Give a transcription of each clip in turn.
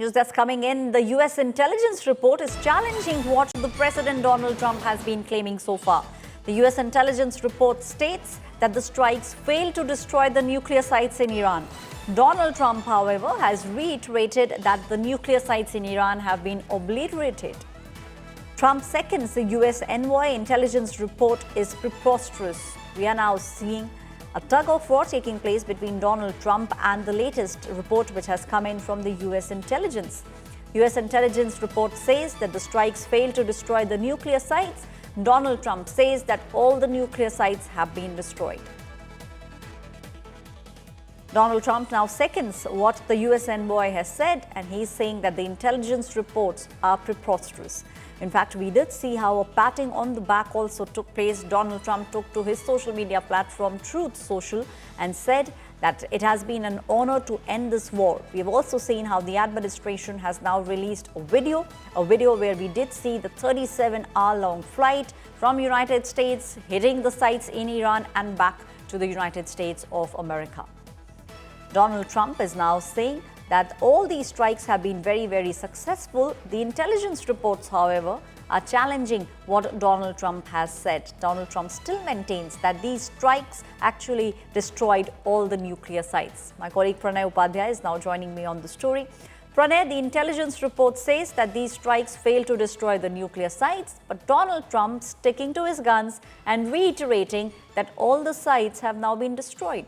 News that's coming in. The U.S. intelligence report is challenging what the President Donald Trump has been claiming so far. The U.S. intelligence report states that the strikes failed to destroy the nuclear sites in Iran. Donald Trump, however, has reiterated that the nuclear sites in Iran have been obliterated. Trump seconds the U.S. envoy. Intelligence report is preposterous. We are now seeing a tug-of-war taking place between Donald Trump and the latest report which has come in from the U.S. intelligence. U.S. intelligence report says that the strikes failed to destroy the nuclear sites. Donald Trump says that all the nuclear sites have been destroyed. Donald Trump now seconds what the U.S. envoy has said, and he's saying that the intelligence reports are preposterous. In fact, we did see how a patting on the back also took place. Donald Trump took to his social media platform, Truth Social, and said that it has been an honor to end this war. We have also seen how the administration has now released a video where we did see the 37-hour-long flight from United States hitting the sites in Iran and back to the United States of America. Donald Trump is now saying that all these strikes have been very, very successful. The intelligence reports, however, are challenging what Donald Trump has said. Donald Trump still maintains that these strikes actually destroyed all the nuclear sites. My colleague Pranay Upadhyay is now joining me on the story. Pranay, the intelligence report says that these strikes failed to destroy the nuclear sites, but Donald Trump sticking to his guns and reiterating that all the sites have now been destroyed.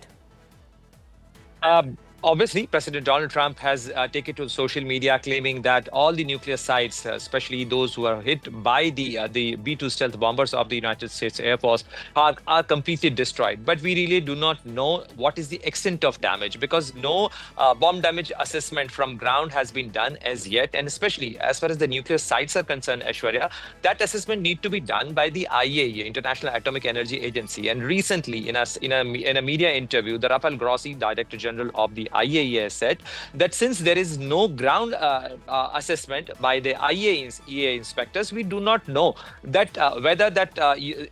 Obviously, President Donald Trump has taken to social media claiming that all the nuclear sites, especially those who are hit by the B-2 stealth bombers of the United States Air Force, are completely destroyed. But we really do not know what is the extent of damage, because no bomb damage assessment from ground has been done as yet. And especially as far as the nuclear sites are concerned, Aishwarya, that assessment needs to be done by the IAEA, International Atomic Energy Agency. And recently, in a media interview, the Rafael Grossi, Director General of the IAEA, said that since there is no ground assessment by the IAEA inspectors, we do not know that whether that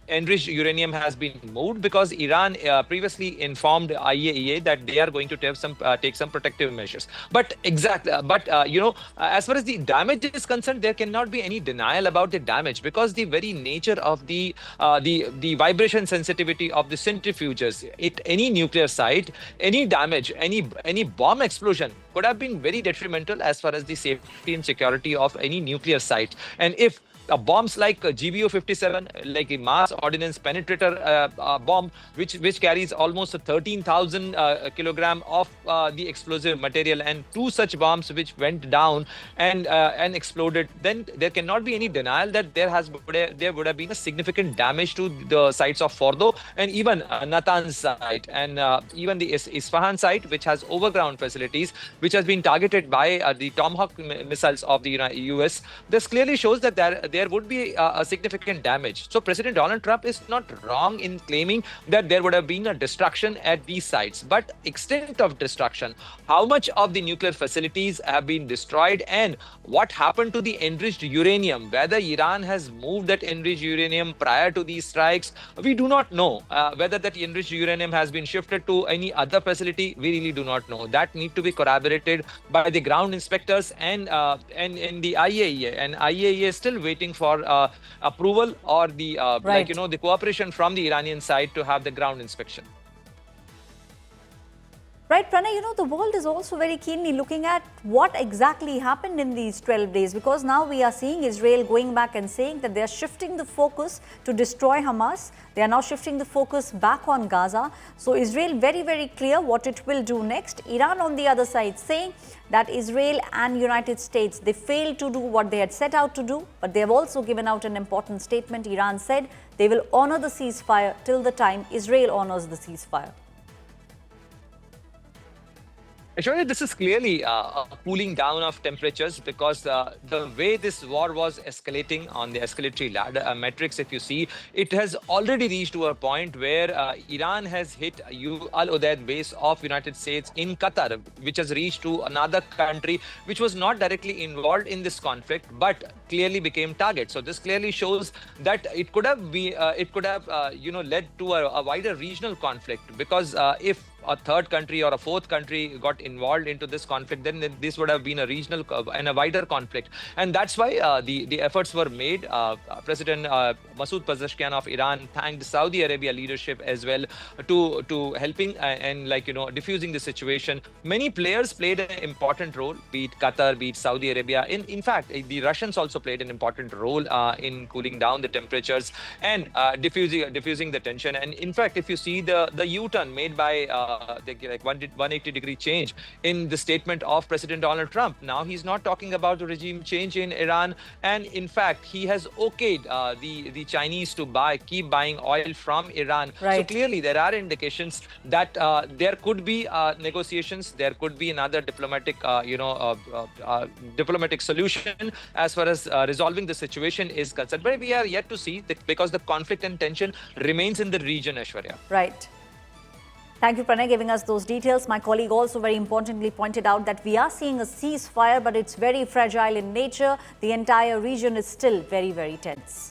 enriched uranium has been moved, because Iran previously informed IAEA that they are going to take some protective measures. But as far as the damage is concerned, there cannot be any denial about the damage, because the very nature of the vibration sensitivity of the centrifuges at any nuclear site, any damage, any bomb explosion could have been very detrimental as far as the safety and security of any nuclear site. And if bombs like GBO-57, like a mass ordnance penetrator bomb, which carries almost 13,000 kilogram of the explosive material, and two such bombs which went down and exploded, then there cannot be any denial that there would have been a significant damage to the sites of Fordo and even Natanz site, and even the Isfahan site, which has overground facilities, which has been targeted by the Tomahawk missiles of the US. This clearly shows that there would be a significant damage. So President Donald Trump is not wrong in claiming that there would have been a destruction at these sites. But extent of destruction, how much of the nuclear facilities have been destroyed, and what happened to the enriched uranium, whether Iran has moved that enriched uranium prior to these strikes, we do not know. Whether that enriched uranium has been shifted to any other facility, we really do not know. That need to be corroborated by the ground inspectors and the IAEA. And IAEA is still waiting for approval or the the cooperation from the Iranian side to have the ground inspection. Right, Pranay, the world is also very keenly looking at what exactly happened in these 12 days, because now we are seeing Israel going back and saying that they are shifting the focus to destroy Hamas. They are now shifting the focus back on Gaza. So Israel very, very clear what it will do next. Iran on the other side saying that Israel and United States, they failed to do what they had set out to do, but they have also given out an important statement. Iran said they will honor the ceasefire till the time Israel honors the ceasefire. Actually, this is clearly a cooling down of temperatures, because the way this war was escalating on the escalatory ladder metrics, if you see, it has already reached to a point where Iran has hit Al Udeid base of United States in Qatar, which has reached to another country which was not directly involved in this conflict, but clearly became target. So this clearly shows that it could have led to a wider regional conflict, because if a third country or a fourth country got involved into this conflict, then this would have been a regional and a wider conflict. And that's why the efforts were made. President Masoud Pezeshkian of Iran thanked Saudi Arabia leadership as well to helping and diffusing the situation. Many players played an important role, be it Qatar, be it Saudi Arabia. In fact, the Russians also played an important role in cooling down the temperatures and diffusing the tension. And in fact, if you see the U-turn made by the 180-degree change in the statement of President Donald Trump, now he's not talking about the regime change in Iran, and in fact, he has okayed the Chinese to keep buying oil from Iran. Right. So clearly, there are indications that there could be negotiations, there could be another diplomatic, diplomatic solution as far as resolving the situation is concerned. But we are yet to see that, because the conflict and tension remains in the region, Aishwarya. Right. Thank you, Pranay, giving us those details. My colleague also very importantly pointed out that we are seeing a ceasefire, but it's very fragile in nature. The entire region is still very, very tense.